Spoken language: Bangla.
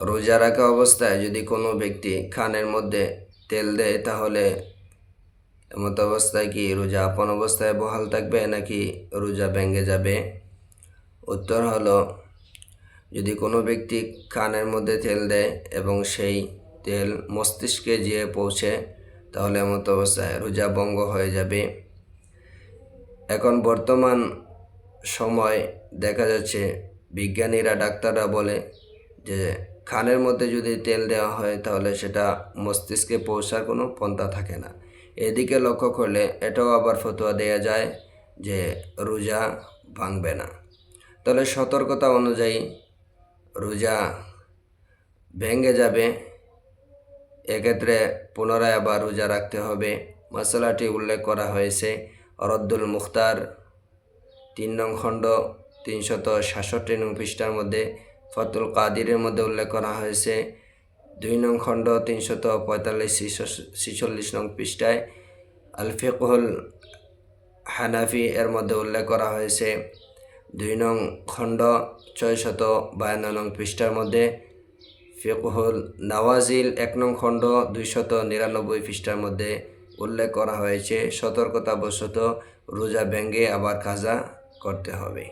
রোজা রাখা অবস্থায় যদি কোনো ব্যক্তি খানের মধ্যে তেল দেয়, তাহলে এমত অবস্থায় কি রোজা আপন অবস্থায় বহাল থাকবে নাকি রোজা ভেঙে যাবে? উত্তর হলো, যদি কোনো ব্যক্তি খানের মধ্যে তেল দেয় এবং সেই তেল মস্তিষ্কে যেয়ে পৌঁছে, তাহলে এমত অবস্থায় রোজা ভঙ্গ হয়ে যাবে। এখন বর্তমান সময় দেখা যাচ্ছে, বিজ্ঞানীরা, ডাক্তাররা বলে যে খানের মধ্যে যদি তেল দেওয়া হয় তাহলে সেটা মস্তিষ্কে পৌঁছার কোনো পন্থা থাকে না। এদিকে লক্ষ্য করলে এটাও আবার ফতোয়া দেয়া যায় যে রোজা ভাঙবে না। তাহলে সতর্কতা অনুযায়ী রোজা ভেঙে যাবে, এক্ষেত্রে পুনরায় আবার রোজা রাখতে হবে। মশলাটি উল্লেখ করা হয়েছে রদ্দুল মুখতার 3 নং খণ্ড 367 নং পৃষ্ঠার মধ্যে, ফতুল কাদিরের মধ্যে উল্লেখ করা হয়েছে 2 নং খণ্ড 345-46 নং পৃষ্ঠায়, আল ফিকহুল হানাফি এর মধ্যে উল্লেখ করা হয়েছে 2 নং খণ্ড 652 নং পৃষ্ঠার মধ্যে, ফিকহুল নাওয়াজিল 1 নং খণ্ড 299 পৃষ্ঠার মধ্যে উল্লেখ করা হয়েছে সতর্কতাবশত রোজা ভেঙে আবার কাজা করতে হবে।